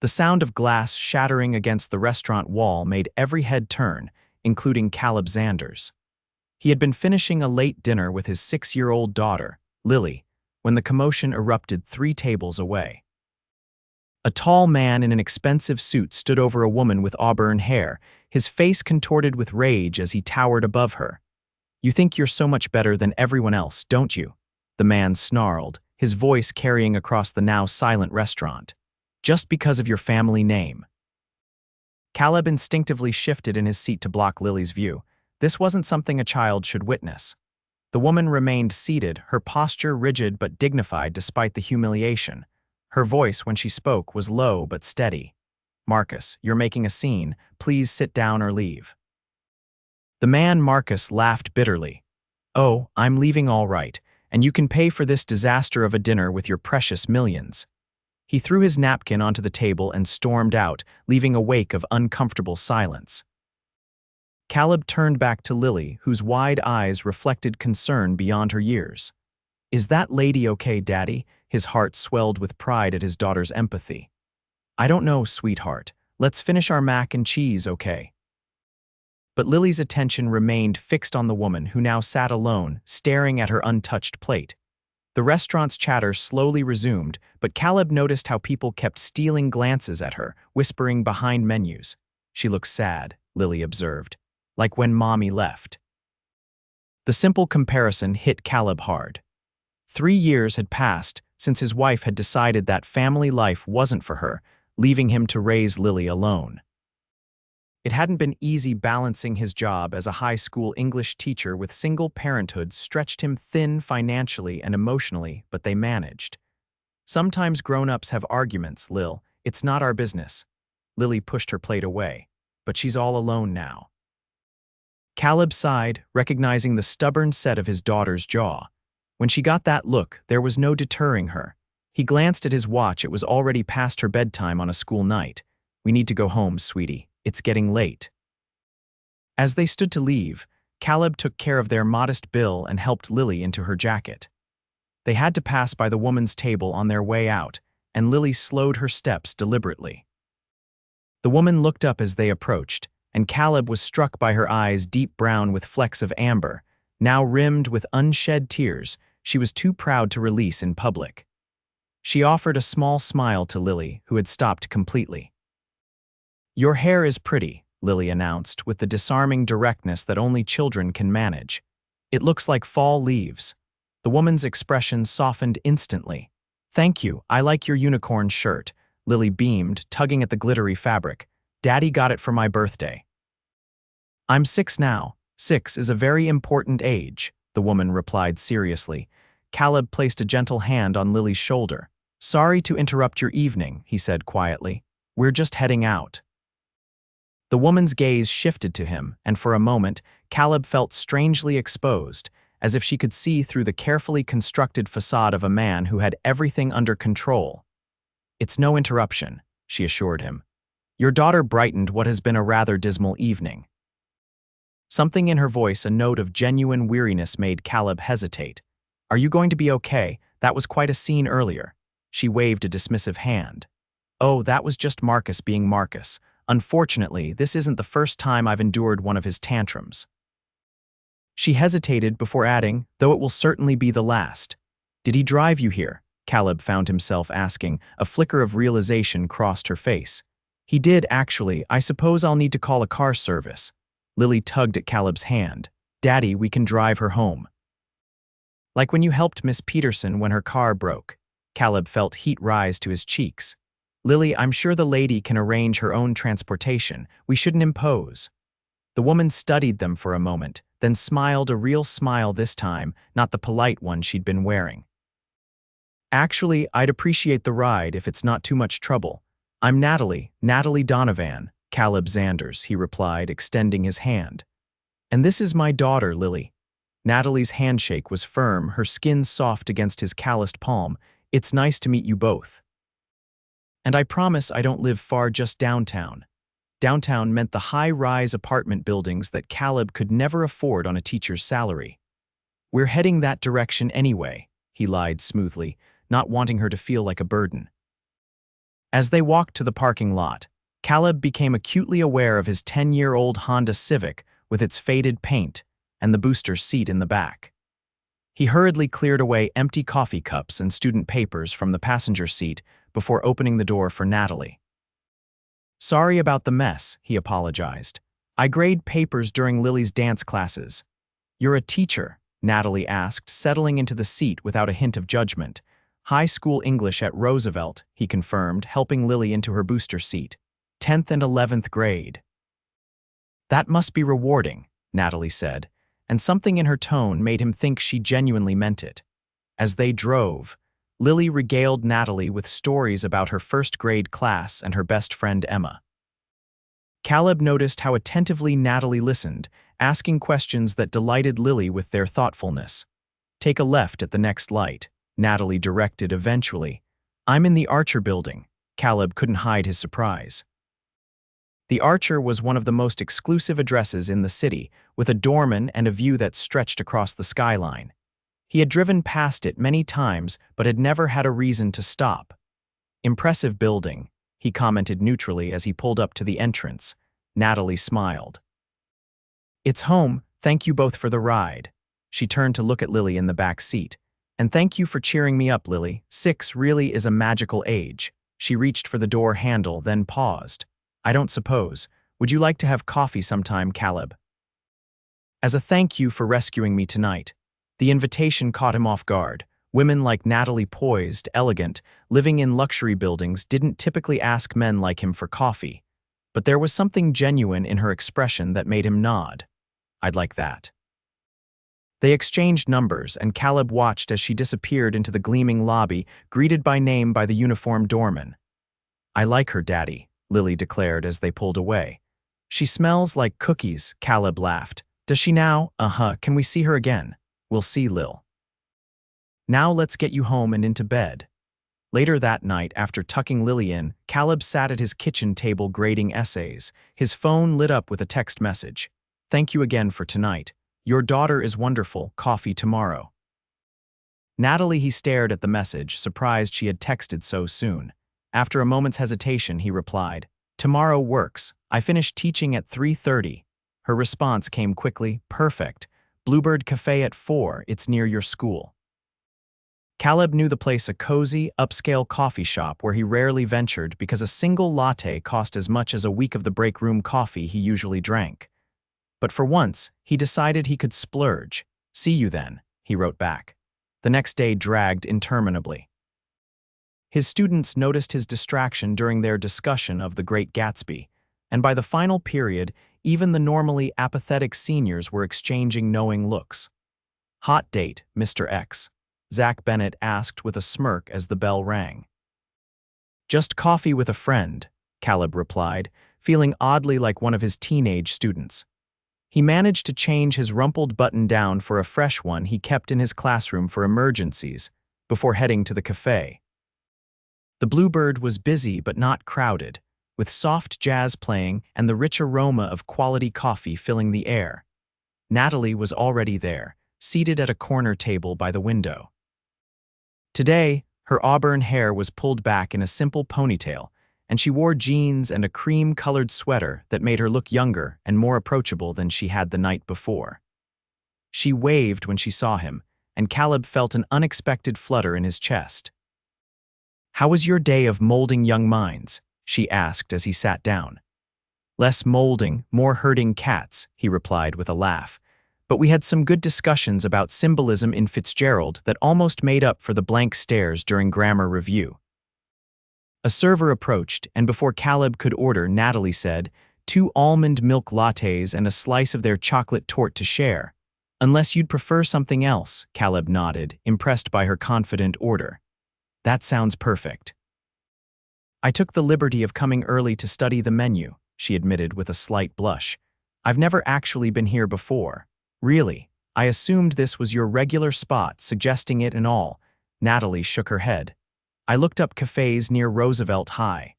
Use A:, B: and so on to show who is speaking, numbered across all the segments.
A: The sound of glass shattering against the restaurant wall made every head turn, including Caleb Xanders. He had been finishing a late dinner with his 6-year-old daughter, Lily, when the commotion erupted 3 tables away. A tall man in an expensive suit stood over a woman with auburn hair, his face contorted with rage as he towered above her. "You think you're so much better than everyone else, don't you?" The man snarled, his voice carrying across the now silent restaurant. "Just because of your family name." Caleb instinctively shifted in his seat to block Lily's view. This wasn't something a child should witness. The woman remained seated, her posture rigid but dignified despite the humiliation. Her voice, when she spoke, was low but steady. "Marcus, you're making a scene. Please sit down or leave." The man, Marcus, laughed bitterly. "Oh, I'm leaving all right, and you can pay for this disaster of a dinner with your precious millions." He threw his napkin onto the table and stormed out, leaving a wake of uncomfortable silence. Caleb turned back to Lily, whose wide eyes reflected concern beyond her years. "Is that lady okay, Daddy?" His heart swelled with pride at his daughter's empathy. "I don't know, sweetheart. Let's finish our mac and cheese, okay?" But Lily's attention remained fixed on the woman, who now sat alone, staring at her untouched plate. The restaurant's chatter slowly resumed, but Caleb noticed how people kept stealing glances at her, whispering behind menus. "She looks sad," Lily observed, "like when Mommy left." The simple comparison hit Caleb hard. 3 years had passed since his wife had decided that family life wasn't for her, leaving him to raise Lily alone. It hadn't been easy balancing his job as a high school English teacher with single parenthood stretched him thin financially and emotionally, but they managed. "Sometimes grown-ups have arguments, Lil. It's not our business." Lily pushed her plate away. "But she's all alone now." Caleb sighed, recognizing the stubborn set of his daughter's jaw. When she got that look, there was no deterring her. He glanced at his watch. It was already past her bedtime on a school night. "We need to go home, sweetie. It's getting late." As they stood to leave, Caleb took care of their modest bill and helped Lily into her jacket. They had to pass by the woman's table on their way out, and Lily slowed her steps deliberately. The woman looked up as they approached, and Caleb was struck by her eyes, deep brown with flecks of amber, now rimmed with unshed tears she was too proud to release in public. She offered a small smile to Lily, who had stopped completely. "Your hair is pretty," Lily announced, with the disarming directness that only children can manage. "It looks like fall leaves." The woman's expression softened instantly. "Thank you, I like your unicorn shirt," Lily beamed, tugging at the glittery fabric. "Daddy got it for my birthday." "I'm 6 now. 6 is a very important age," the woman replied seriously. Caleb placed a gentle hand on Lily's shoulder. "Sorry to interrupt your evening," he said quietly. "We're just heading out." The woman's gaze shifted to him, and for a moment, Caleb felt strangely exposed, as if she could see through the carefully constructed facade of a man who had everything under control. "It's no interruption," she assured him. "Your daughter brightened what has been a rather dismal evening." Something in her voice, a note of genuine weariness, made Caleb hesitate. "Are you going to be okay? That was quite a scene earlier." She waved a dismissive hand. "Oh, that was just Marcus being Marcus. Unfortunately, this isn't the first time I've endured one of his tantrums." She hesitated before adding, "Though it will certainly be the last." "Did he drive you here?" Caleb found himself asking. A flicker of realization crossed her face. "He did, actually. I suppose I'll need to call a car service." Lily tugged at Caleb's hand. "Daddy, we can drive her home." "Like when you helped Miss Peterson when her car broke." Caleb felt heat rise to his cheeks. "Lily, I'm sure the lady can arrange her own transportation. We shouldn't impose." The woman studied them for a moment, then smiled, a real smile this time, not the polite one she'd been wearing. "Actually, I'd appreciate the ride if it's not too much trouble. I'm Natalie Donovan, Caleb Xanders," he replied, extending his hand. "And this is my daughter, Lily." Natalie's handshake was firm, her skin soft against his calloused palm. "It's nice to meet you both. And I promise I don't live far, just downtown." Downtown meant the high-rise apartment buildings that Caleb could never afford on a teacher's salary. "We're heading that direction anyway," he lied smoothly, not wanting her to feel like a burden. As they walked to the parking lot, Caleb became acutely aware of his 10-year-old Honda Civic with its faded paint and the booster seat in the back. He hurriedly cleared away empty coffee cups and student papers from the passenger seat before opening the door for Natalie. "Sorry about the mess," he apologized. "I grade papers during Lily's dance classes." "You're a teacher?" Natalie asked, settling into the seat without a hint of judgment. "High school English at Roosevelt," he confirmed, helping Lily into her booster seat. "10th and 11th grade." "That must be rewarding," Natalie said, and something in her tone made him think she genuinely meant it. As they drove, Lily regaled Natalie with stories about her first-grade class and her best friend Emma. Caleb noticed how attentively Natalie listened, asking questions that delighted Lily with their thoughtfulness. "Take a left at the next light," Natalie directed eventually. "I'm in the Archer building." Caleb couldn't hide his surprise. The Archer was one of the most exclusive addresses in the city, with a doorman and a view that stretched across the skyline. He had driven past it many times but had never had a reason to stop. "Impressive building," he commented neutrally as he pulled up to the entrance. Natalie smiled. "It's home, thank you both for the ride." She turned to look at Lily in the back seat. "And thank you for cheering me up, Lily. 6 really is a magical age." She reached for the door handle, then paused. "I don't suppose. Would you like to have coffee sometime, Caleb?" "As a thank you for rescuing me tonight." The invitation caught him off guard. Women like Natalie, poised, elegant, living in luxury buildings, didn't typically ask men like him for coffee. But there was something genuine in her expression that made him nod. "I'd like that." They exchanged numbers, and Caleb watched as she disappeared into the gleaming lobby, greeted by name by the uniformed doorman. "I like her, Daddy," Lily declared as they pulled away. "She smells like cookies," Caleb laughed. "Does she now? Can we see her again?" "We'll see, Lil. Now let's get you home and into bed." Later that night, after tucking Lily in, Caleb sat at his kitchen table grading essays. His phone lit up with a text message. "Thank you again for tonight. Your daughter is wonderful. Coffee tomorrow." Natalie, he stared at the message, surprised she had texted so soon. After a moment's hesitation, he replied, "Tomorrow works. I finished teaching at 3:30. Her response came quickly, "Perfect. Bluebird Cafe at 4, it's near your school." Caleb knew the place, a cozy, upscale coffee shop where he rarely ventured because a single latte cost as much as a week of the break room coffee he usually drank. But for once, he decided he could splurge. "See you then," he wrote back. The next day dragged interminably. His students noticed his distraction during their discussion of The Great Gatsby, and by the final period, even the normally apathetic seniors were exchanging knowing looks. "Hot date, Mr. X?" Zach Bennett asked with a smirk as the bell rang. "Just coffee with a friend," Caleb replied, feeling oddly like one of his teenage students. He managed to change his rumpled button down for a fresh one he kept in his classroom for emergencies, before heading to the cafe. The Bluebird was busy but not crowded, with soft jazz playing and the rich aroma of quality coffee filling the air. Natalie was already there, seated at a corner table by the window. Today, her auburn hair was pulled back in a simple ponytail, and she wore jeans and a cream-colored sweater that made her look younger and more approachable than she had the night before. She waved when she saw him, and Caleb felt an unexpected flutter in his chest. "How was your day of molding young minds?" she asked as he sat down. "Less molding, more herding cats," he replied with a laugh. "But we had some good discussions about symbolism in Fitzgerald that almost made up for the blank stares during grammar review." A server approached, and before Caleb could order, Natalie said, 2 almond milk lattes and a slice of their chocolate torte to share. "Unless you'd prefer something else," Caleb nodded, impressed by her confident order. "That sounds perfect." "I took the liberty of coming early to study the menu," she admitted with a slight blush. "I've never actually been here before." "Really? I assumed this was your regular spot, suggesting it and all." Natalie shook her head. "I looked up cafes near Roosevelt High.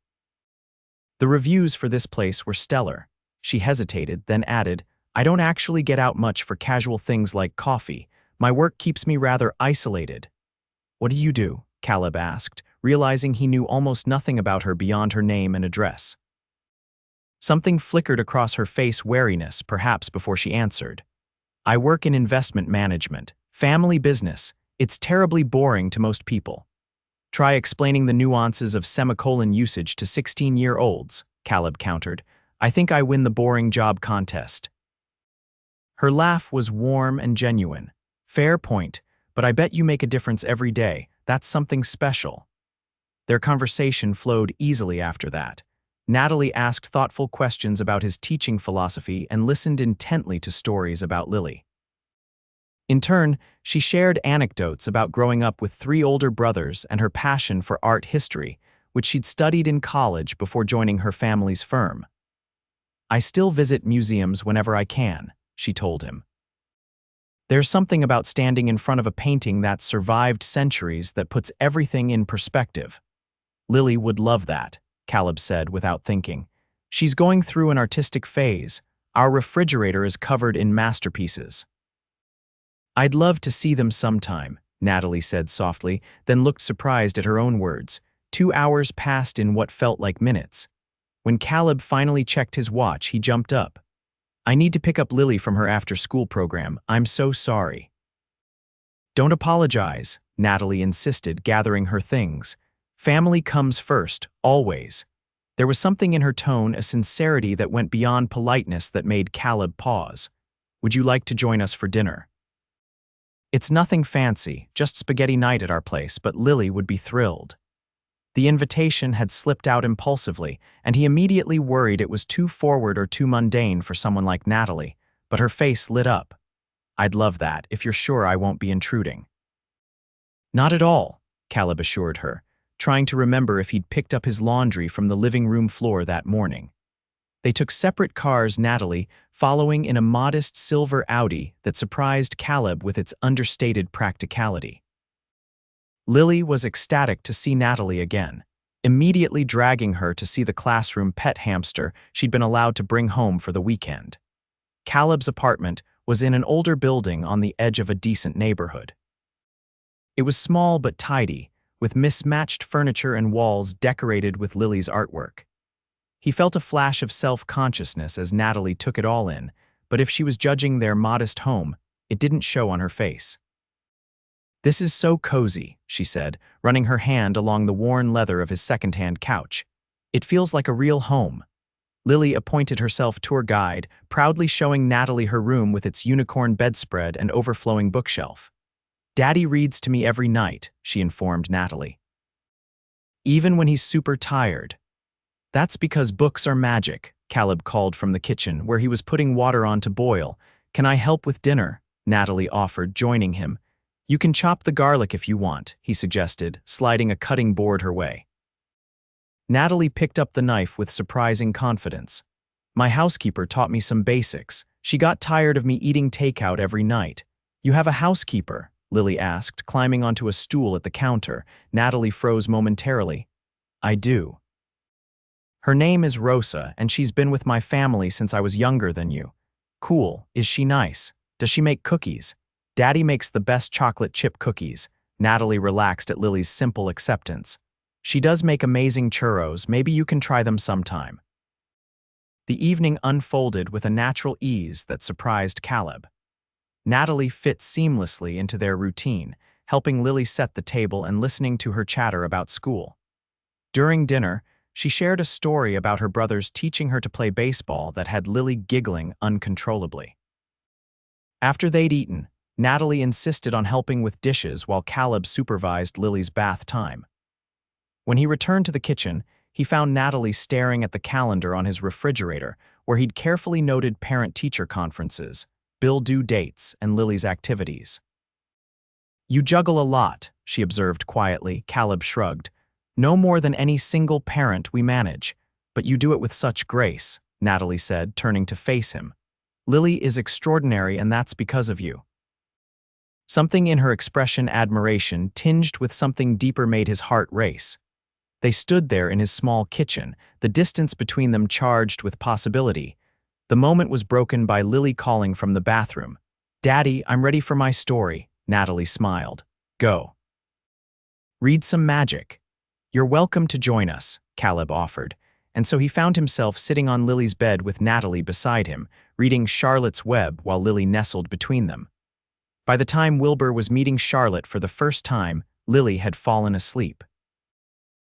A: The reviews for this place were stellar." She hesitated, then added, "I don't actually get out much for casual things like coffee. My work keeps me rather isolated." "What do you do?" Caleb asked, realizing he knew almost nothing about her beyond her name and address. Something flickered across her face, wariness, perhaps before she answered. I work in investment management, family business. It's terribly boring to most people. Try explaining the nuances of semicolon usage to 16-year-olds, Caleb countered. I think I win the boring job contest. Her laugh was warm and genuine. Fair point, but I bet you make a difference every day. That's something special. Their conversation flowed easily after that. Natalie asked thoughtful questions about his teaching philosophy and listened intently to stories about Lily. In turn, she shared anecdotes about growing up with 3 older brothers and her passion for art history, which she'd studied in college before joining her family's firm. I still visit museums whenever I can, she told him. There's something about standing in front of a painting that's survived centuries that puts everything in perspective. Lily would love that, Caleb said without thinking. She's going through an artistic phase. Our refrigerator is covered in masterpieces. I'd love to see them sometime, Natalie said softly, then looked surprised at her own words. 2 hours passed in what felt like minutes. When Caleb finally checked his watch, he jumped up. I need to pick up Lily from her after-school program. I'm so sorry. Don't apologize, Natalie insisted, gathering her things. Family comes first, always. There was something in her tone, a sincerity that went beyond politeness that made Caleb pause. Would you like to join us for dinner? It's nothing fancy, just spaghetti night at our place, but Lily would be thrilled. The invitation had slipped out impulsively, and he immediately worried it was too forward or too mundane for someone like Natalie, but her face lit up. I'd love that, if you're sure I won't be intruding. Not at all, Caleb assured her, trying to remember if he'd picked up his laundry from the living room floor that morning. They took separate cars, Natalie following in a modest silver Audi that surprised Caleb with its understated practicality. Lily was ecstatic to see Natalie again, immediately dragging her to see the classroom pet hamster she'd been allowed to bring home for the weekend. Caleb's apartment was in an older building on the edge of a decent neighborhood. It was small but tidy, with mismatched furniture and walls decorated with Lily's artwork. He felt a flash of self-consciousness as Natalie took it all in, but if she was judging their modest home, it didn't show on her face. This is so cozy, she said, running her hand along the worn leather of his second-hand couch. It feels like a real home. Lily appointed herself tour guide, proudly showing Natalie her room with its unicorn bedspread and overflowing bookshelf. Daddy reads to me every night, she informed Natalie. Even when he's super tired. That's because books are magic, Caleb called from the kitchen, where he was putting water on to boil. Can I help with dinner? Natalie offered, joining him. You can chop the garlic if you want, he suggested, sliding a cutting board her way. Natalie picked up the knife with surprising confidence. My housekeeper taught me some basics. She got tired of me eating takeout every night. You have a housekeeper? Lily asked, climbing onto a stool at the counter. Natalie froze momentarily. I do. Her name is Rosa, and she's been with my family since I was younger than you. Cool. Is she nice? Does she make cookies? Daddy makes the best chocolate chip cookies. Natalie relaxed at Lily's simple acceptance. She does make amazing churros. Maybe you can try them sometime. The evening unfolded with a natural ease that surprised Caleb. Natalie fit seamlessly into their routine, helping Lily set the table and listening to her chatter about school. During dinner, she shared a story about her brothers teaching her to play baseball that had Lily giggling uncontrollably. After they'd eaten, Natalie insisted on helping with dishes while Caleb supervised Lily's bath time. When he returned to the kitchen, he found Natalie staring at the calendar on his refrigerator, where he'd carefully noted parent-teacher conferences, bill due dates, and Lily's activities. You juggle a lot, she observed quietly. Caleb shrugged. No more than any single parent we manage, but you do it with such grace, Natalie said, turning to face him. Lily is extraordinary, and that's because of you. Something in her expression, admiration, tinged with something deeper, made his heart race. They stood there in his small kitchen, the distance between them charged with possibility. The moment was broken by Lily calling from the bathroom. Daddy, I'm ready for my story, Natalie smiled. Go. Read some magic. "You're welcome to join us," Caleb offered, and so he found himself sitting on Lily's bed with Natalie beside him, reading Charlotte's Web while Lily nestled between them. By the time Wilbur was meeting Charlotte for the first time, Lily had fallen asleep.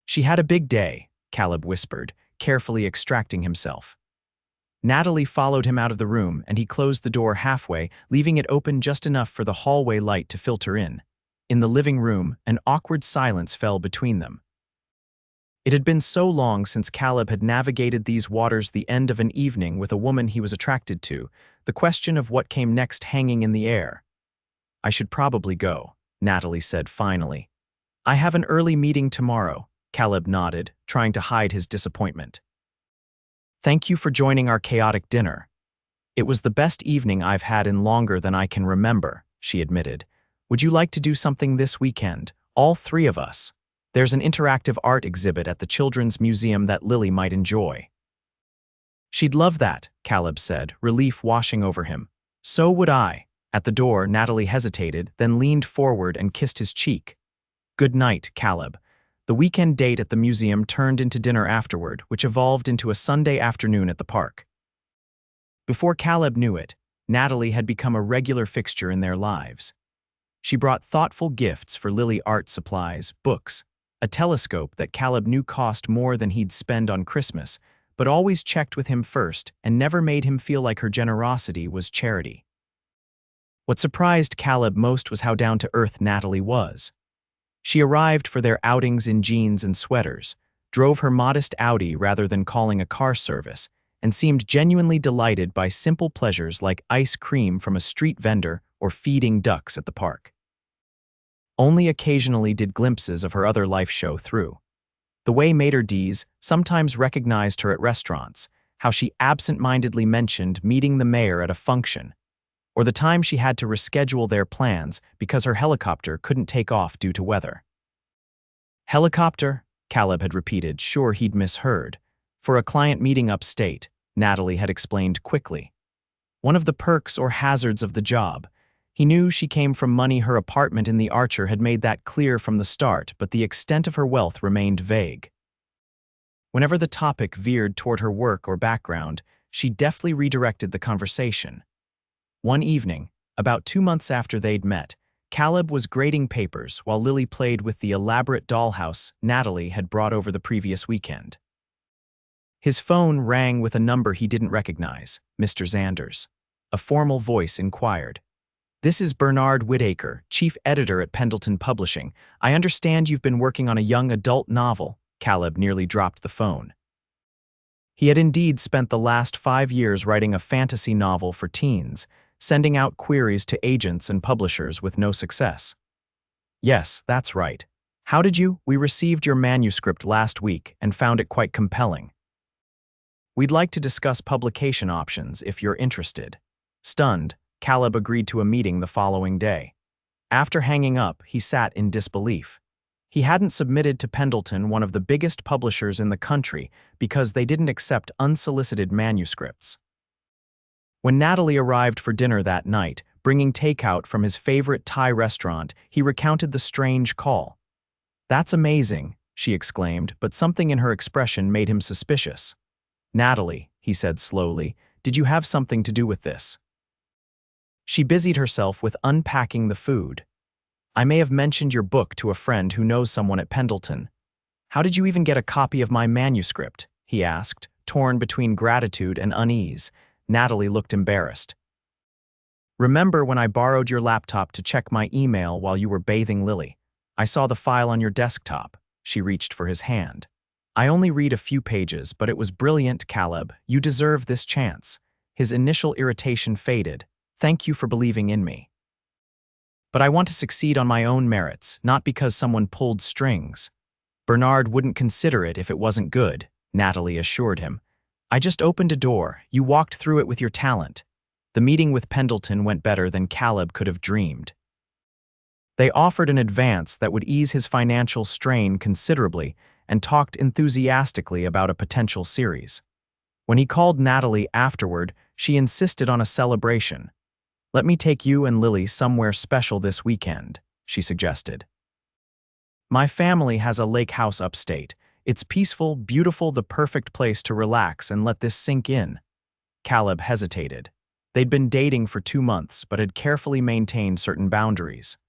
A: "She had a big day," Caleb whispered, carefully extracting himself. Natalie followed him out of the room, and he closed the door halfway, leaving it open just enough for the hallway light to filter in. In the living room, an awkward silence fell between them. It had been so long since Caleb had navigated these waters, the end of an evening with a woman he was attracted to, the question of what came next hanging in the air. "I should probably go," Natalie said finally. "I have an early meeting tomorrow," Caleb nodded, trying to hide his disappointment. "Thank you for joining our chaotic dinner. It was the best evening I've had in longer than I can remember," she admitted. "Would you like to do something this weekend, all three of us? There's an interactive art exhibit at the Children's Museum that Lily might enjoy." "She'd love that," Caleb said, relief washing over him. "So would I." At the door, Natalie hesitated, then leaned forward and kissed his cheek. "Good night, Caleb." The weekend date at the museum turned into dinner afterward, which evolved into a Sunday afternoon at the park. Before Caleb knew it, Natalie had become a regular fixture in their lives. She brought thoughtful gifts for Lily, art supplies, books, a telescope that Caleb knew cost more than he'd spend on Christmas, but always checked with him first and never made him feel like her generosity was charity. What surprised Caleb most was how down-to-earth Natalie was. She arrived for their outings in jeans and sweaters, drove her modest Audi rather than calling a car service, and seemed genuinely delighted by simple pleasures like ice cream from a street vendor or feeding ducks at the park. Only occasionally did glimpses of her other life show through. The way Mater D's sometimes recognized her at restaurants, how she absent-mindedly mentioned meeting the mayor at a function, or the time she had to reschedule their plans because her helicopter couldn't take off due to weather. "Helicopter?" Caleb had repeated, sure he'd misheard. "For a client meeting upstate," Natalie had explained quickly. One of the perks or hazards of the job. He knew she came from money. Her apartment in the Archer had made that clear from the start, but the extent of her wealth remained vague. Whenever the topic veered toward her work or background, she deftly redirected the conversation. One evening, about 2 months after they'd met, Caleb was grading papers while Lily played with the elaborate dollhouse Natalie had brought over the previous weekend. His phone rang with a number he didn't recognize, Mr. Xanders. A formal voice inquired. "This is Bernard Whitaker, chief editor at Pendleton Publishing. I understand you've been working on a young adult novel." Caleb nearly dropped the phone. He had indeed spent the last 5 years writing a fantasy novel for teens, sending out queries to agents and publishers with no success. "Yes, that's right. How did you? We received your manuscript last week and found it quite compelling. We'd like to discuss publication options if you're interested." Stunned, Caleb agreed to a meeting the following day. After hanging up, he sat in disbelief. He hadn't submitted to Pendleton, one of the biggest publishers in the country, because they didn't accept unsolicited manuscripts. When Natalie arrived for dinner that night, bringing takeout from his favorite Thai restaurant, he recounted the strange call. "That's amazing," she exclaimed, but something in her expression made him suspicious. "Natalie," he said slowly, "did you have something to do with this?" She busied herself with unpacking the food. "I may have mentioned your book to a friend who knows someone at Pendleton." "How did you even get a copy of my manuscript?" he asked, torn between gratitude and unease. Natalie looked embarrassed. "Remember when I borrowed your laptop to check my email while you were bathing Lily? I saw the file on your desktop." She reached for his hand. "I only read a few pages, but it was brilliant, Caleb. You deserve this chance." His initial irritation faded. "Thank you for believing in me. But I want to succeed on my own merits, not because someone pulled strings." "Bernard wouldn't consider it if it wasn't good," Natalie assured him. "I just opened a door. You walked through it with your talent." The meeting with Pendleton went better than Caleb could have dreamed. They offered an advance that would ease his financial strain considerably and talked enthusiastically about a potential series. When he called Natalie afterward, she insisted on a celebration. "Let me take you and Lily somewhere special this weekend," she suggested. My family has a lake house upstate. It's peaceful, beautiful, the perfect place to relax and let this sink in. Caleb hesitated. They'd been dating for 2 months, but had carefully maintained certain boundaries.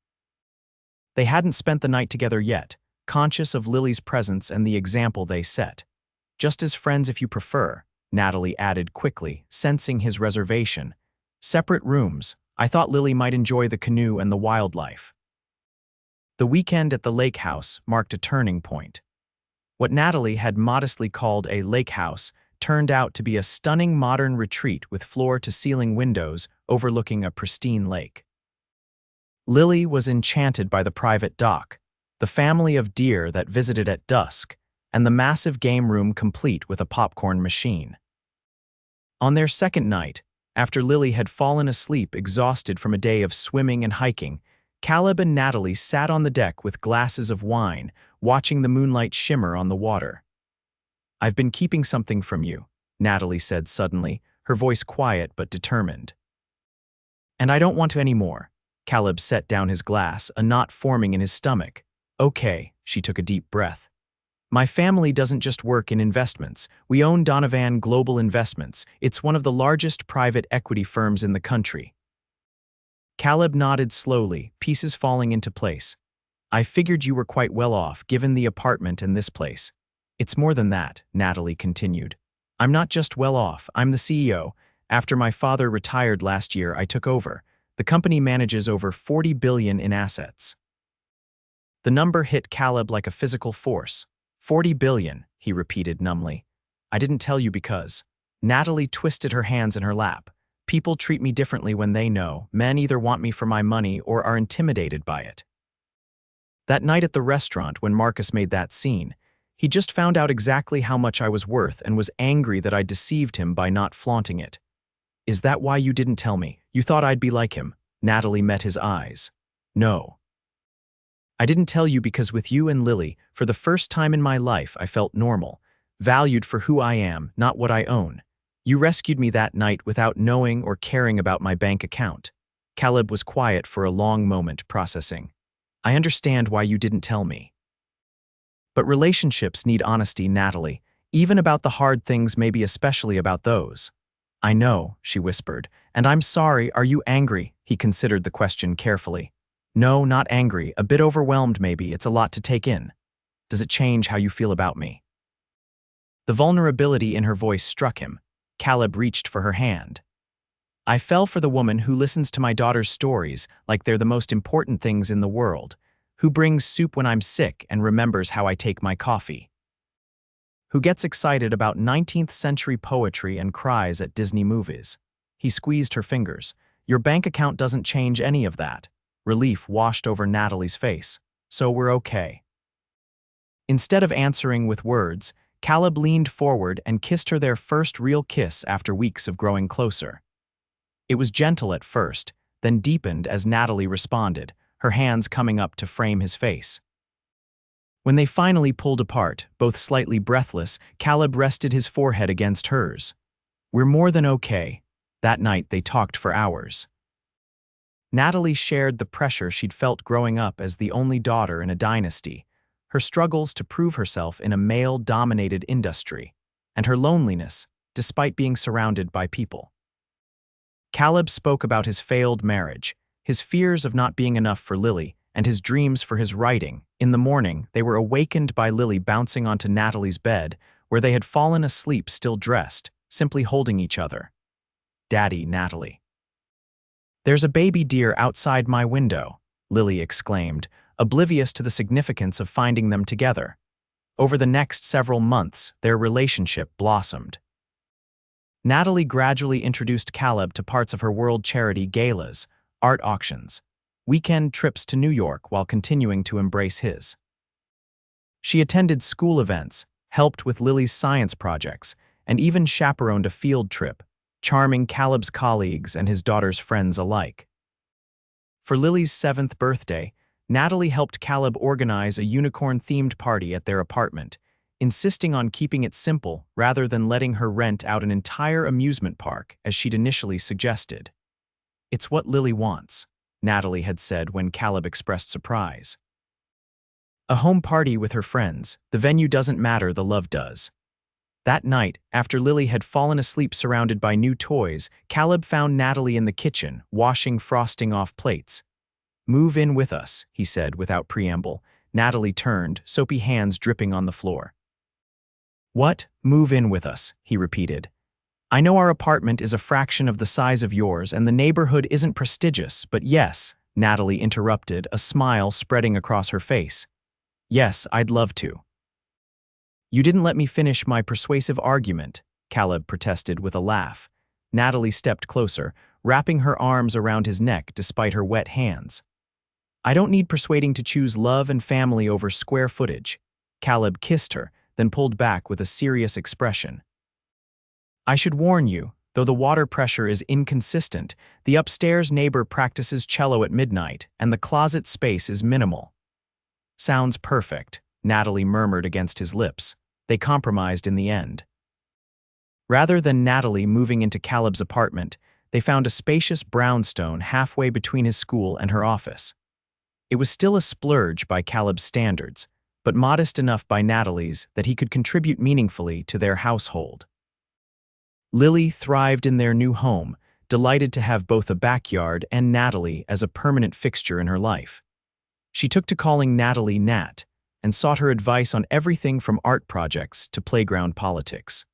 A: They hadn't spent the night together yet, conscious of Lily's presence and the example they set. Just as friends if you prefer, Natalie added quickly, sensing his reservation. Separate rooms. I thought Lily might enjoy the canoe and the wildlife. The weekend at the lake house marked a turning point. What Natalie had modestly called a lake house turned out to be a stunning modern retreat with floor-to-ceiling windows overlooking a pristine lake. Lily was enchanted by the private dock, the family of deer that visited at dusk, and the massive game room complete with a popcorn machine. On their second night, after Lily had fallen asleep exhausted from a day of swimming and hiking, Caleb and Natalie sat on the deck with glasses of wine, watching the moonlight shimmer on the water. "I've been keeping something from you," Natalie said suddenly, her voice quiet but determined. "And I don't want to anymore." Caleb set down his glass, a knot forming in his stomach. "Okay," she took a deep breath. "My family doesn't just work in investments. We own Donovan Global Investments. It's one of the largest private equity firms in the country." Caleb nodded slowly, pieces falling into place. "I figured you were quite well off, given the apartment and this place." "It's more than that," Natalie continued. "I'm not just well off, I'm the CEO. After my father retired last year, I took over. The company manages over $40 billion in assets." The number hit Caleb like a physical force. $40 billion, he repeated numbly. "I didn't tell you because." Natalie twisted her hands in her lap. "People treat me differently when they know. Men either want me for my money or are intimidated by it." That night at the restaurant when Marcus made that scene, he just found out exactly how much I was worth and was angry that I deceived him by not flaunting it. "Is that why you didn't tell me? You thought I'd be like him?" Natalie met his eyes. "No. I didn't tell you because with you and Lily, for the first time in my life, I felt normal, valued for who I am, not what I own. You rescued me that night without knowing or caring about my bank account." Caleb was quiet for a long moment, processing. "I understand why you didn't tell me. But relationships need honesty, Natalie, even about the hard things, maybe especially about those." "I know," she whispered, "and I'm sorry. Are you angry?" He considered the question carefully. "No, not angry. A bit overwhelmed maybe. It's a lot to take in." "Does it change how you feel about me?" The vulnerability in her voice struck him. Caleb reached for her hand. "I fell for the woman who listens to my daughter's stories like they're the most important things in the world, who brings soup when I'm sick and remembers how I take my coffee, who gets excited about 19th century poetry and cries at Disney movies." He squeezed her fingers. "Your bank account doesn't change any of that." Relief washed over Natalie's face. "So we're okay." Instead of answering with words, Caleb leaned forward and kissed her their first real kiss after weeks of growing closer. It was gentle at first, then deepened as Natalie responded, her hands coming up to frame his face. When they finally pulled apart, both slightly breathless, Caleb rested his forehead against hers. "We're more than okay." That night they talked for hours. Natalie shared the pressure she'd felt growing up as the only daughter in a dynasty, her struggles to prove herself in a male-dominated industry, and her loneliness, despite being surrounded by people. Caleb spoke about his failed marriage, his fears of not being enough for Lily, and his dreams for his writing. In the morning, they were awakened by Lily bouncing onto Natalie's bed, where they had fallen asleep still dressed, simply holding each other. "Daddy, Natalie." "There's a baby deer outside my window," Lily exclaimed, oblivious to the significance of finding them together. Over the next several months, their relationship blossomed. Natalie gradually introduced Caleb to parts of her world charity galas, art auctions, weekend trips to New York while continuing to embrace his. She attended school events, helped with Lily's science projects, and even chaperoned a field trip, charming Caleb's colleagues and his daughter's friends alike. For Lily's 7th birthday, Natalie helped Caleb organize a unicorn-themed party at their apartment, insisting on keeping it simple rather than letting her rent out an entire amusement park as she'd initially suggested. "It's what Lily wants," Natalie had said when Caleb expressed surprise. A home party with her friends. The venue doesn't matter, the love does. That night, after Lily had fallen asleep surrounded by new toys, Caleb found Natalie in the kitchen, washing frosting off plates. "Move in with us," he said without preamble. Natalie turned, soapy hands dripping on the floor. "What? Move in with us?" he repeated. "I know our apartment is a fraction of the size of yours and the neighborhood isn't prestigious, but yes," Natalie interrupted, a smile spreading across her face. "Yes, I'd love to." "You didn't let me finish my persuasive argument," Caleb protested with a laugh. Natalie stepped closer, wrapping her arms around his neck despite her wet hands. "I don't need persuading to choose love and family over square footage." Caleb kissed her, then pulled back with a serious expression. "I should warn you, though the water pressure is inconsistent, the upstairs neighbor practices cello at midnight, and the closet space is minimal." "Sounds perfect," Natalie murmured against his lips. They compromised in the end. Rather than Natalie moving into Caleb's apartment, they found a spacious brownstone halfway between his school and her office. It was still a splurge by Caleb's standards, but modest enough by Natalie's that he could contribute meaningfully to their household. Lily thrived in their new home, delighted to have both a backyard and Natalie as a permanent fixture in her life. She took to calling Natalie Nat, and sought her advice on everything from art projects to playground politics.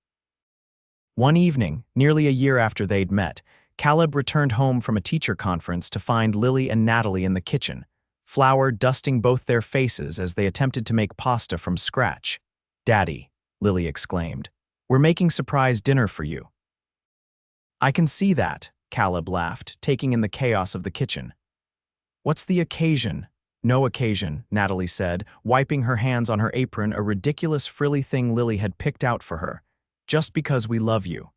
A: One evening, nearly a year after they'd met, Caleb returned home from a teacher conference to find Lily and Natalie in the kitchen, flour dusting both their faces as they attempted to make pasta from scratch. "Daddy," Lily exclaimed, "we're making surprise dinner for you." "I can see that," Caleb laughed, taking in the chaos of the kitchen. "What's the occasion?" "No occasion," Natalie said, wiping her hands on her apron, a ridiculous frilly thing Lily had picked out for her. "Just because we love you."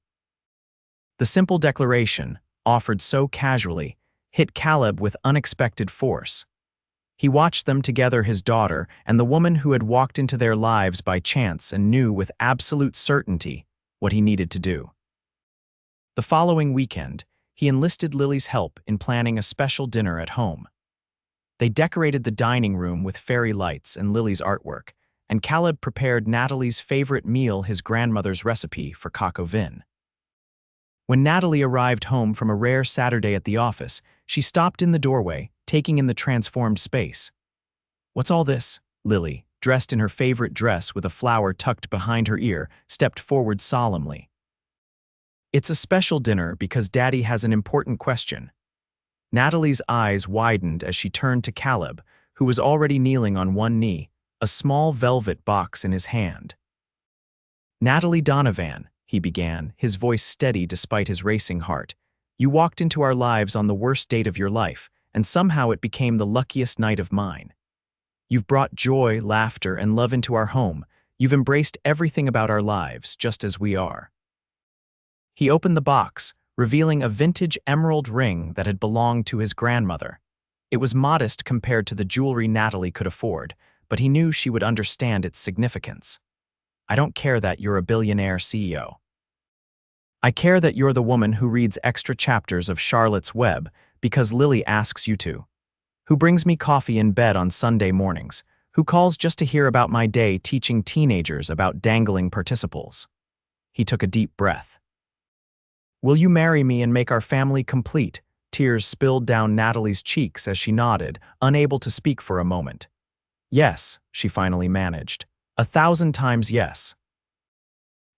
A: The simple declaration, offered so casually, hit Caleb with unexpected force. He watched them together, his daughter, and the woman who had walked into their lives by chance and knew with absolute certainty what he needed to do. The following weekend, he enlisted Lily's help in planning a special dinner at home. They decorated the dining room with fairy lights and Lily's artwork, and Caleb prepared Natalie's favorite meal, his grandmother's recipe for coq au vin. When Natalie arrived home from a rare Saturday at the office, she stopped in the doorway, taking in the transformed space. "What's all this?" Lily, dressed in her favorite dress with a flower tucked behind her ear, stepped forward solemnly. "It's a special dinner because Daddy has an important question." Natalie's eyes widened as she turned to Caleb, who was already kneeling on one knee, a small velvet box in his hand. "Natalie Donovan," he began, his voice steady despite his racing heart, "you walked into our lives on the worst date of your life, and somehow it became the luckiest night of mine. You've brought joy, laughter, and love into our home. You've embraced everything about our lives, just as we are." He opened the box, revealing a vintage emerald ring that had belonged to his grandmother. It was modest compared to the jewelry Natalie could afford, but he knew she would understand its significance. "I don't care that you're a billionaire CEO. I care that you're the woman who reads extra chapters of Charlotte's Web because Lily asks you to. Who brings me coffee in bed on Sunday mornings. Who calls just to hear about my day teaching teenagers about dangling participles." He took a deep breath. "Will you marry me and make our family complete?" Tears spilled down Natalie's cheeks as she nodded, unable to speak for a moment. "Yes," she finally managed. 1,000 times yes."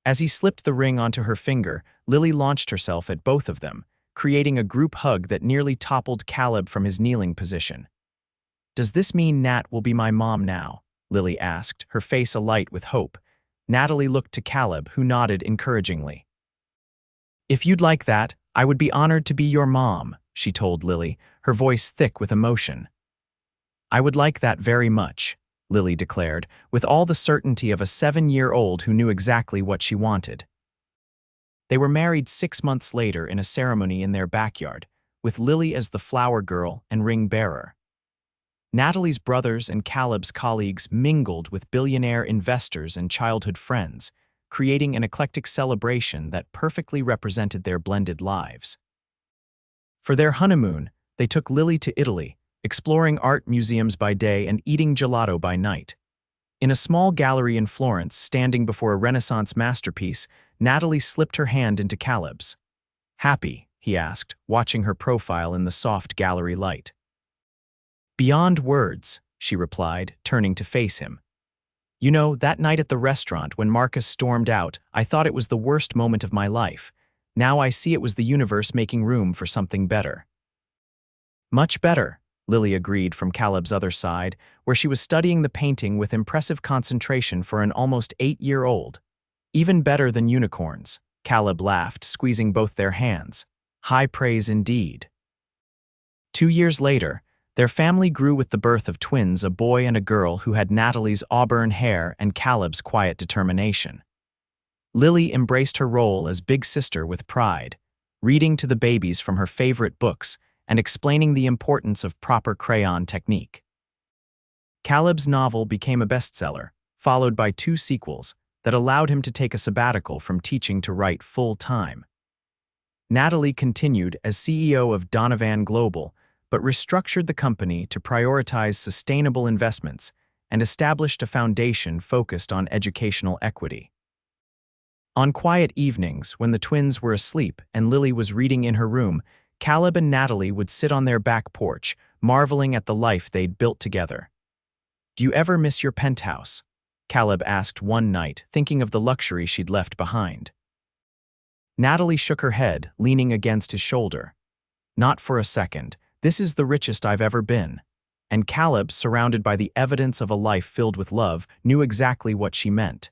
A: As he slipped the ring onto her finger, Lily launched herself at both of them, creating a group hug that nearly toppled Caleb from his kneeling position. "Does this mean Nat will be my mom now?" Lily asked, her face alight with hope. Natalie looked to Caleb, who nodded encouragingly. "If you'd like that, I would be honored to be your mom," she told Lily, her voice thick with emotion. "I would like that very much," Lily declared, with all the certainty of a 7-year-old who knew exactly what she wanted. They were married 6 months later in a ceremony in their backyard, with Lily as the flower girl and ring bearer. Natalie's brothers and Caleb's colleagues mingled with billionaire investors and childhood friends, creating an eclectic celebration that perfectly represented their blended lives. For their honeymoon, they took Lily to Italy, exploring art museums by day and eating gelato by night. In a small gallery in Florence, standing before a Renaissance masterpiece, Natalie slipped her hand into Caleb's. "Happy?" he asked, watching her profile in the soft gallery light. "Beyond words," she replied, turning to face him. "You know, that night at the restaurant when Marcus stormed out, I thought it was the worst moment of my life. Now I see it was the universe making room for something better." "Much better," Lily agreed from Caleb's other side, where she was studying the painting with impressive concentration for an almost 8-year-old. "Even better than unicorns," Caleb laughed, squeezing both their hands. "High praise indeed." 2 years later, their family grew with the birth of twins, a boy and a girl who had Natalie's auburn hair and Caleb's quiet determination. Lily embraced her role as big sister with pride, reading to the babies from her favorite books and explaining the importance of proper crayon technique. Caleb's novel became a bestseller, followed by 2 sequels that allowed him to take a sabbatical from teaching to write full-time. Natalie continued as CEO of Donovan Global, but restructured the company to prioritize sustainable investments and established a foundation focused on educational equity. On quiet evenings, when the twins were asleep and Lily was reading in her room, Caleb and Natalie would sit on their back porch, marveling at the life they'd built together. "Do you ever miss your penthouse?" Caleb asked one night, thinking of the luxury she'd left behind. Natalie shook her head, leaning against his shoulder. "Not for a second. This is the richest I've ever been." And Caleb, surrounded by the evidence of a life filled with love, knew exactly what she meant.